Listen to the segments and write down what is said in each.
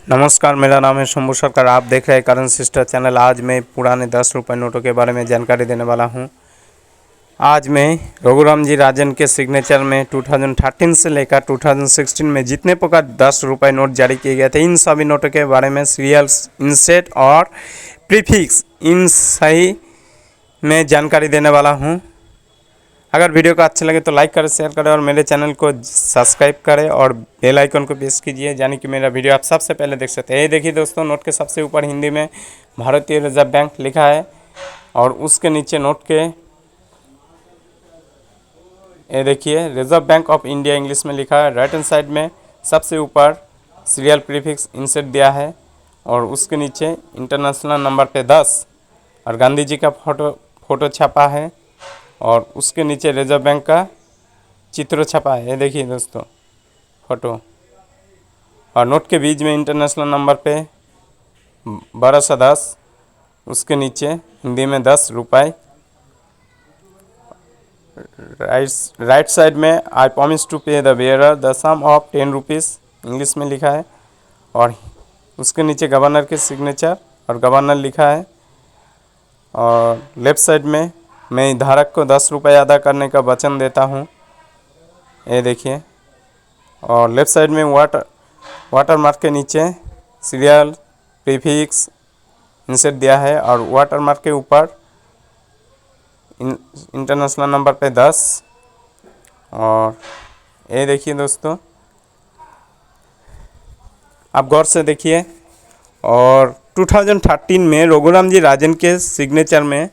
नमस्कार, मेरा नाम है शंभू सरकार। आप देख रहे हैं करंट सिस्टर चैनल। आज मैं पुराने 10 रुपये नोटों के बारे में जानकारी देने वाला हूं। आज मैं रघुराम जी राजन के सिग्नेचर में 2013 से लेकर 2016 में जितने प्रकार 10 रुपये नोट जारी किए गए थे, इन सभी नोटों के बारे में सीरियल्स, इंसेट और प्रीफिक्स इन सही में जानकारी देने वाला हूँ। अगर वीडियो को अच्छा लगे तो लाइक करें, शेयर करें और मेरे चैनल को सब्सक्राइब करें और बेल आइकन को प्रेस कीजिए, यानी कि मेरा वीडियो आप सबसे पहले देख सकते हैं। ये देखिए दोस्तों, नोट के सबसे ऊपर हिंदी में भारतीय रिजर्व बैंक लिखा है और उसके नीचे नोट के ये देखिए reserve bank of India English में लिखा है। राइट हैंड साइड में सबसे ऊपर सीरियल प्रीफिक्स इंसेट दिया है और उसके नीचे इंटरनेशनल नंबर पे 10 और गांधी जी का फोटो छपा है और उसके नीचे रिजर्व बैंक का चित्र छपा है। ये देखिए दोस्तों फोटो, और नोट के बीच में इंटरनेशनल नंबर पे 1210, उसके नीचे हिंदी में 10 रुपये। राइट साइड में I promise to pay the bearer the sum of 10 rupees English में लिखा है और उसके नीचे गवर्नर के सिग्नेचर और गवर्नर लिखा है। और लेफ़्ट साइड में मैं धारक को 10 रुपये अदा करने का वचन देता हूँ, ये देखिए। और लेफ़्ट साइड में वाटर मार्क के नीचे सीरियल प्रीफिक्स इंसेट दिया है और वाटर मार्क के ऊपर इंटरनेशनल नंबर पे 10। और ये देखिए दोस्तों, आप गौर से देखिए। और 2013 में रघुराम जी राजन के सिग्नेचर में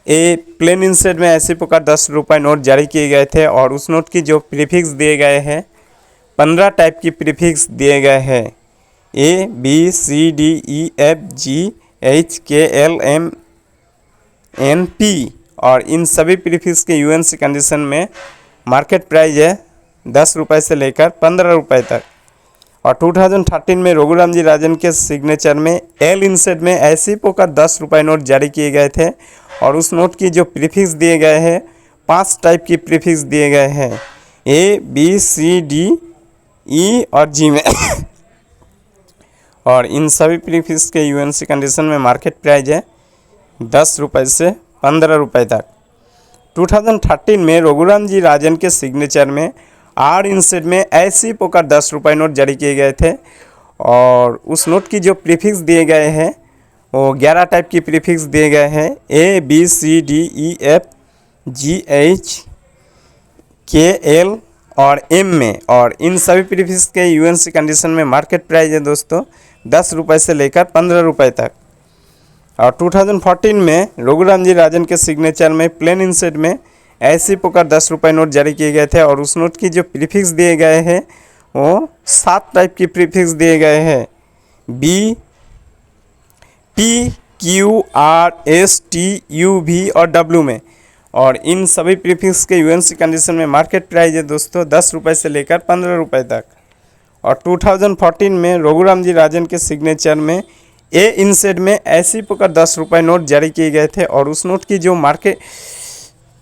ए प्लेन इंसेट में ऐसे प्रकार 10 रुपये नोट जारी किए गए थे और उस नोट की जो प्रीफिक्स दिए गए हैं 15 टाइप की प्रीफिक्स दिए गए हैं। A B C D E F G H K L M N P, और इन सभी प्रीफिक्स के यूएनसी कंडीशन में मार्केट प्राइस है 10 रुपये से लेकर 15 रुपये तक। और 2013 में रघुराम जी राजन के सिग्नेचर में एल इंसेट में ऐसे प्रकार 10 रुपये नोट जारी किए गए थे और उस नोट की जो प्रीफिक्स दिए गए हैं 5 टाइप की प्रीफिक्स दिए गए हैं, ए बी सी डी ई और जी में और इन सभी प्रीफिक्स के यूएनसी कंडीशन में मार्केट प्राइस है 10 रुपये से 15 रुपये तक। 2013 में रघुराम जी राजन के सिग्नेचर में आर इंसेट में ऐसी प्रकार 10 रुपये नोट जारी किए गए थे और उस नोट की जो प्रीफिक्स दिए गए हैं वो 11 टाइप की प्रीफिक्स दिए गए हैं, A B C D E F G H K L और एम में। और इन सभी प्रीफिक्स के यूएनसी कंडीशन में मार्केट प्राइस है दोस्तों 10 रुपये से लेकर 15 रुपये तक। और 2014 में रघुराम जी राजन के सिग्नेचर में प्लेन इंसेट में ऐसी प्रकार 10 रुपये नोट जारी किए गए थे और उस नोट की जो प्रीफिक्स दिए गए हैं वो 7 टाइप की प्रीफिक्स दिए गए हैं, B P Q R S T U V और डब्ल्यू में। और इन सभी प्रीफिक्स के यूएनसी कंडीशन में मार्केट प्राइस है दोस्तों 10 रुपये से लेकर 15 रुपये तक। और 2014 में रघुराम जी राजन के सिग्नेचर में ए इंसेट में ऐसी प्रकार 10 रुपये नोट जारी किए गए थे और उस नोट की जो मार्केट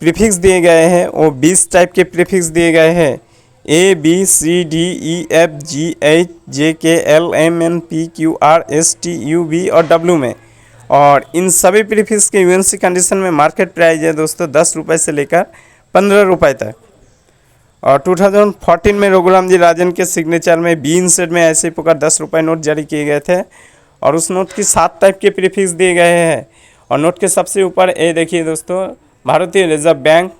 प्रीफिक्स दिए गए हैं वो 20 टाइप के प्रीफिक्स दिए गए हैं, A B C D E F G H J K L M N P Q R S T U V और डब्ल्यू में। और इन सभी प्रीफिक्स के यूएनसी कंडीशन में मार्केट प्राइस है दोस्तों 10 रुपये से लेकर 15 रुपये तक। और 2014 में रघुराम जी राजन के सिग्नेचर में बी इंसेट में ऐसे प्रकार 10 रुपये नोट जारी किए गए थे और उस नोट की 7 टाइप के प्रीफिक्स दिए गए हैं। और नोट के सबसे ऊपर ये देखिए दोस्तों, भारतीय रिजर्व बैंक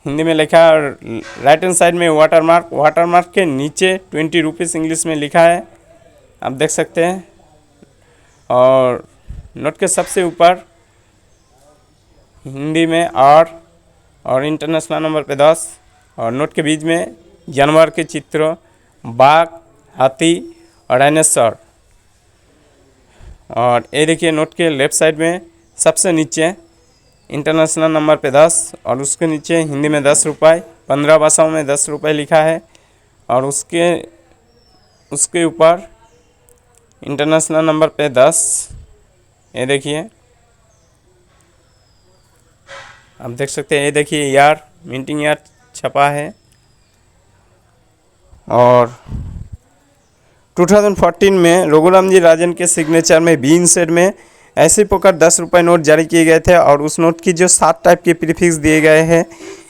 हिंदी में लिखा है और राइट हैंड साइड में वाटर मार्क के नीचे 20 रुपीज़ इंग्लिश में लिखा है, आप देख सकते हैं। और नोट के सबसे ऊपर हिंदी में आर और इंटरनेशनल नंबर पे 10 और नोट के बीच में जानवर के चित्र, बाघ, हाथी और डायनासोर। और ये देखिए नोट के लेफ़्ट साइड में सबसे नीचे इंटरनेशनल नंबर पे 10 और उसके नीचे हिंदी में 10 रुपये, 15 भाषाओं में 10 रुपये लिखा है। और उसके ऊपर इंटरनेशनल नंबर पे 10, ये देखिए आप देख सकते हैं। ये देखिए यार मिंटिंग यार छपा है। और 2014 में रघुराम जी राजन के सिग्नेचर में बी इंसेड में ऐसे प्रकार 10 रुपये नोट जारी किए गए थे और उस नोट की जो 7 टाइप के प्रीफिक्स दिए गए हैं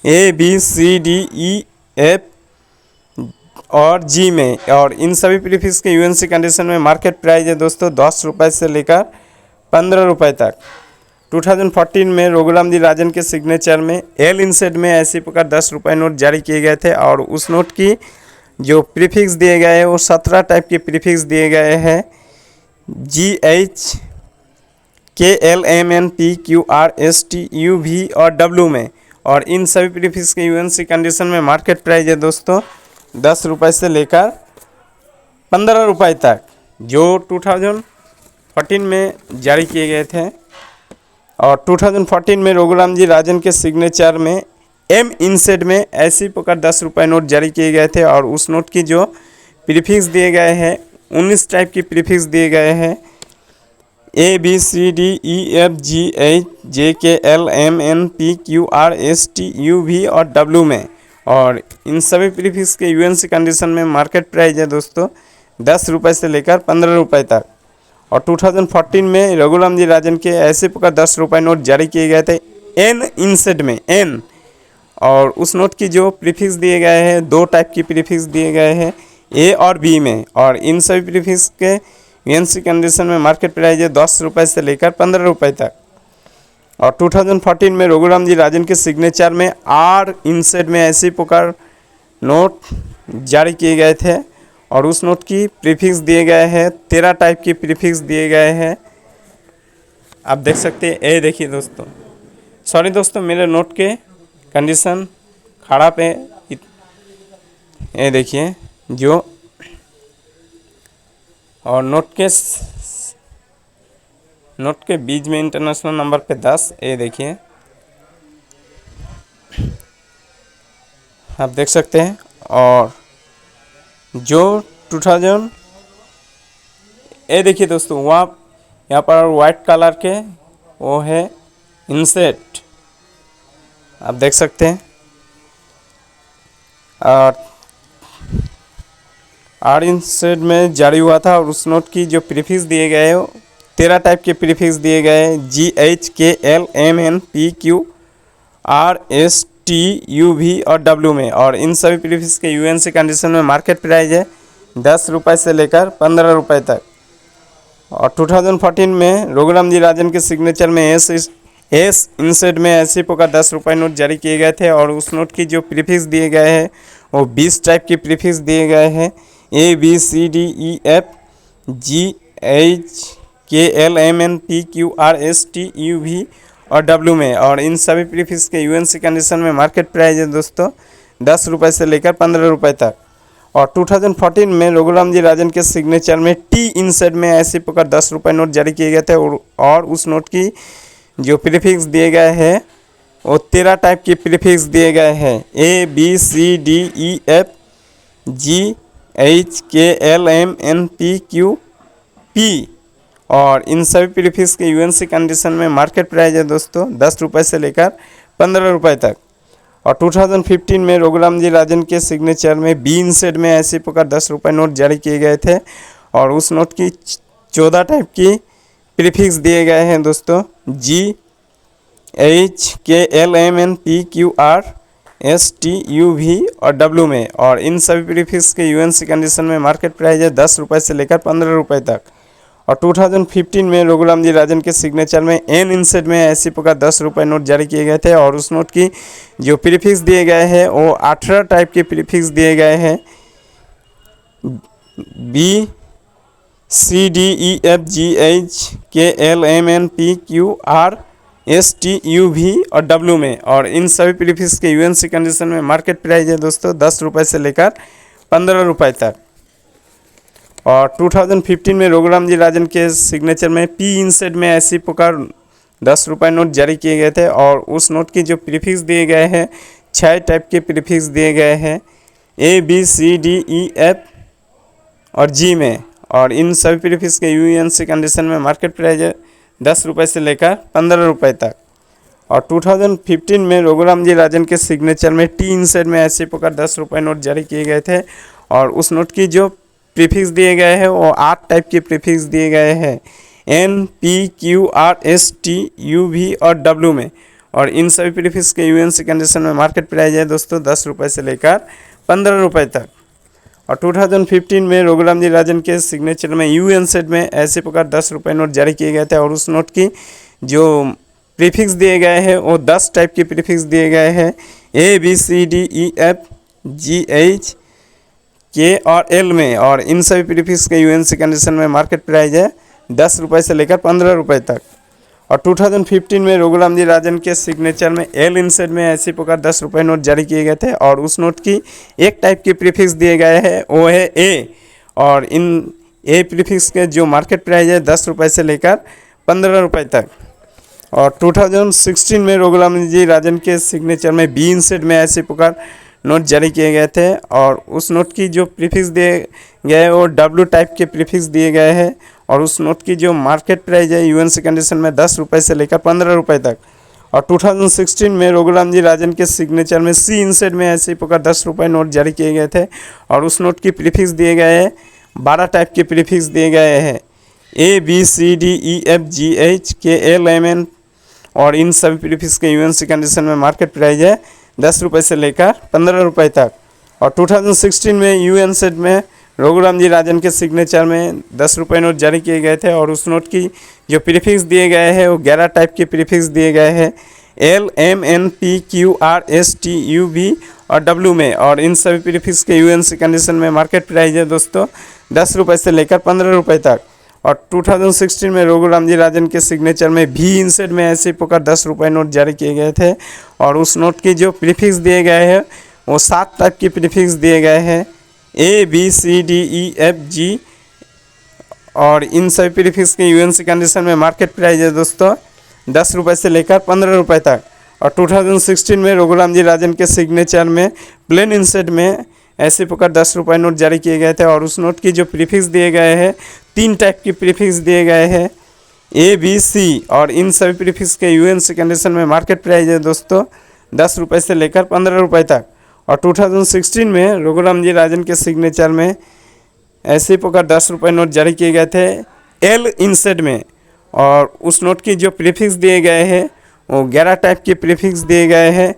A B C D E F और जी में, और इन सभी प्रीफिक्स के यूएनसी कंडीशन में मार्केट प्राइस है दोस्तों 10 रुपये से लेकर 15 रुपये तक। 2014 में रघुराम जी राजन के सिग्नेचर में एल इंसेड में ऐसी प्रकार 10 रुपये नोट जारी किए गए थे और उस नोट की जो प्रीफिक्स दिए गए हैं वो 17 टाइप के प्रीफिक्स दिए गए हैं G H K L M N P Q R S T U V और डब्ल्यू में, और इन सभी प्रीफिक्स के यूएनसी कंडीशन में मार्केट प्राइस है दोस्तों 10 रुपये से लेकर 15 रुपये तक, जो 2014 में जारी किए गए थे। और 2014 में रघुराम जी राजन के सिग्नेचर में एम इंसेड में ऐसी प्रकार 10 रुपये नोट जारी किए गए थे और उस नोट की जो प्रीफिक्स दिए गए हैं 19 टाइप की प्रीफिक्स दिए गए हैं A B C D E F G H J K L M N P Q R S T U V और डब्ल्यू में, और इन सभी प्रीफिक्स के यूएनसी कंडीशन में मार्केट प्राइस है दोस्तों 10 रुपये से लेकर 15 रुपये तक। और 2014 में रघुराम जी राजन के ऐसे प्रकार 10 रुपये नोट जारी किए गए थे एन इंसेड में एन, और उस नोट की जो प्रीफिक्स दिए गए हैं 2 टाइप की प्रीफिक्स दिए गए हैं ए और बी में, और इन सभी प्रीफिक्स के यूएनसी कंडीशन में मार्केट प्राइस है 10 रुपये से लेकर 15 रुपये तक। और 2014 में रघुराम जी राजन के सिग्नेचर में आर इंसेड में ऐसी प्रकार नोट जारी किए गए थे और उस नोट की प्रीफिक्स दिए गए हैं 13 टाइप की प्रीफिक्स दिए गए हैं। आप देख सकते हैं, ये देखिए दोस्तों, सॉरी दोस्तों मेरे नोट के कंडीशन खराब है, ये देखिए जो, और नोट के बीच में इंटरनेशनल नंबर पे 10, ये देखिए आप देख सकते हैं। और जो 2000 ये देखिए दोस्तों वहाँ यहाँ पर वाइट कलर के वो है इंसेट, आप देख सकते हैं। और आर इंसेट में जारी हुआ था और उस नोट की जो प्रीफिक्स दिए गए हैं 13 टाइप के प्रीफिक्स दिए गए हैं G H K L M N P Q R S T U V और डब्ल्यू में, और इन सभी प्रीफिक्स के यूएनसी कंडीशन में मार्केट प्राइस है 10 रुपये से लेकर 15 रुपये तक। और 2014 में रघुराम जी राजन के सिग्नेचर में एस इंसेड में ऐसी प्रकार 10 रुपये नोट जारी किए गए थे और उस नोट की जो प्रीफिक्स दिए गए हैं वो 20 टाइप की प्रीफिक्स दिए गए हैं A B C D E F G H K L M N P Q R S T U V और डब्ल्यू में, और इन सभी प्रीफिक्स के यूएनसी कंडीशन में मार्केट प्राइस है दोस्तों 10 रुपये से लेकर 15 रुपये तक। और 2014 में रघुराम जी राजन के सिग्नेचर में टी इंसेड में ऐसी प्रकार 10 रुपये नोट जारी किए गए थे और उस नोट की जो प्रीफिक्स दिए गए हैं वो 13 टाइप की प्रीफिक्स दिए गए हैं A B C D E F G H K L M N P Q P, और इन सभी प्रीफिक्स के यूएनसी कंडीशन में मार्केट प्राइस है दोस्तों 10 रुपये से लेकर 15 रुपये तक। और 2015 में रघुराम जी राजन के सिग्नेचर में बी इंसेड में ऐसी प्रकार 10 रुपये नोट जारी किए गए थे और उस नोट की 14 टाइप की प्रीफिक्स दिए गए हैं दोस्तों G H K L M N P Q R S T U V और डब्ल्यू में, और इन सभी प्रीफिक्स के यूएनसी कंडीशन में मार्केट प्राइस है 10 रुपये से लेकर 15 रुपये तक। और 2015 में रघुराम जी राजन के सिग्नेचर में एन इंसेड में ऐसी प्रकार 10 रुपये नोट जारी किए गए थे और उस नोट की जो प्रीफिक्स दिए गए हैं वो 18 टाइप के प्रीफिक्स दिए गए हैं B C D E F G H K L M N P Q R S T U V और डब्ल्यू में, और इन सभी प्रीफिक्स के यूएनसी कंडीशन में मार्केट प्राइस है दोस्तों 10 रुपये से लेकर 15 रुपये तक। और 2015 में रघुराम जी राजन के सिग्नेचर में पी इंसेड में ऐसी प्रकार 10 रुपये नोट जारी किए गए थे और उस नोट की जो प्रीफिक्स दिए गए हैं 6 टाइप के प्रीफिक्स दिए गए हैं A B C D E F और जी में, और इन सभी प्रीफिक्स के यूएनसी कंडीशन में मार्केट प्राइस है 10 रुपये से लेकर 15 रुपये तक। और 2015 में रघुराम जी राजन के सिग्नेचर में टी इंसेड में ऐसे प्रकार 10 रुपये नोट जारी किए गए थे और उस नोट की जो प्रीफिक्स दिए गए हैं वो 8 टाइप के प्रीफिक्स दिए गए हैं N, P, Q, R, S, T, U, V और डब्ल्यू में। और इन सभी प्रीफिक्स के यूएनसी कंडीशन में मार्केट प्राइस है दोस्तों 10 रुपये से लेकर 15 रुपये तक। और 2015 में रघुराम जी राजन के सिग्नेचर में यूएनसेड में ऐसे प्रकार 10 रुपये नोट जारी किए गए थे और उस नोट की जो प्रीफिक्स दिए गए हैं वो 10 टाइप के प्रीफिक्स दिए गए हैं A, B, C, D, E, F, G, H, के और एल में। और इन सभी प्रीफिक्स के यूएनसी कंडीशन में मार्केट प्राइस है 10 रुपये से लेकर 15 रुपये तक। और 2015 में रघुराम जी राजन के सिग्नेचर में एल इंसेड में ऐसी प्रकार 10 रुपये नोट जारी किए गए थे और उस नोट की एक टाइप के प्रीफिक्स दिए गए हैं वो है ए। और इन ए प्रीफिक्स के जो मार्केट प्राइस है 10 रुपये से लेकर 15 रुपये तक। और 2016 में रघुराम जी राजन के सिग्नेचर में बी इंसेड में ऐसी प्रकार नोट जारी किए गए थे और उस नोट की जो प्रीफिक्स दिए गए वो डब्ल्यू टाइप के प्रीफिक्स दिए गए हैं और उस नोट की जो मार्केट प्राइस है यूएनसी कंडीशन में 10 रुपये से लेकर 15 रुपये तक। और 2016 में रघुराम जी राजन के सिग्नेचर में सी इंसेड में ऐसे प्रकार 10 रुपये नोट जारी किए गए थे और उस नोट की प्रीफिक्स दिए गए हैं 12 टाइप के प्रीफिक्स दिए गए हैं A, B, C, D, E, F, G, H, K, L, M, N. और इन सभी प्रीफिक्स के यूएनसी कंडीशन में मार्केट प्राइस है 10 रुपये से लेकर 15 रुपये तक। और 2016 में यूएनसेड में रघुराम जी राजन के सिग्नेचर में 10 रुपये नोट जारी किए गए थे और उस नोट की जो प्रीफिक्स दिए गए हैं वो 11 टाइप के प्रीफिक्स दिए गए हैं L, M, N, P, Q, R, S, T, U, V और डब्ल्यू में। और इन सभी प्रीफिक्स के यूएनसी कंडीशन में मार्केट प्राइस है दोस्तों 10 रुपये से लेकर 15 रुपये तक। और 2016 में रघुराम जी राजन के सिग्नेचर में भी इंसेड में ऐसे प्रकार 10 रुपये नोट जारी किए गए थे और उस नोट की जो प्रीफिक्स दिए गए हैं वो 7 टाइप की प्रीफिक्स दिए गए हैं A, B, C, D, E, F, जी। और इन सभी प्रीफिक्स के यूएनसी कंडीशन में मार्केट प्राइस है दोस्तों 10 रुपये से लेकर 15 रुपये तक। और 2016 में रघुराम जी राजन के सिग्नेचर में प्लेन इंसेड में ऐसे प्रकार 10 रुपये नोट जारी किए गए थे और उस नोट की जो प्रीफिक्स दिए गए हैं 3 टाइप की प्रीफिक्स दिए गए हैं ए, बी, सी। और इन सभी प्रीफिक्स के यूएनसी कंडीशन में मार्केट प्राइस है दोस्तों 10 रुपये से लेकर 15 रुपये तक। और 2016 में रघुराम जी राजन के सिग्नेचर में ऐसे प्रकार 10 रुपये नोट जारी किए गए थे एल इंसेड में और उस नोट की जो प्रीफिक्स दिए गए हैं वो 11 टाइप के प्रीफिक्स दिए गए हैं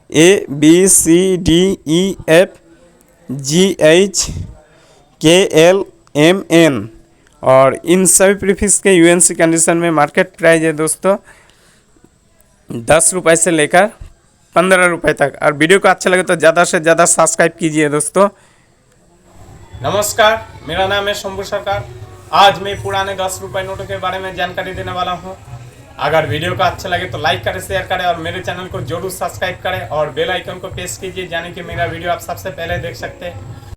A, B, C, D, E, F, G, H, K, L, M, N. और इन सभी प्रीफिक्स के यूएनसी कंडीशन में मार्केट प्राइस है दोस्तों 10 रुपये से लेकर 15 रुपये तक। और वीडियो को अच्छा लगे तो ज़्यादा से ज़्यादा सब्सक्राइब कीजिए दोस्तों। नमस्कार, मेरा नाम है शंभू सरकार। आज मैं पुराने 10 रुपये नोटों के बारे में जानकारी देने वाला हूँ। अगर वीडियो का अच्छा लगे तो लाइक करें, शेयर करें और मेरे चैनल को जरूर सब्सक्राइब करें और बेल आइकन को प्रेस कीजिए यानी कि मेरा वीडियो आप सबसे पहले देख सकते हैं।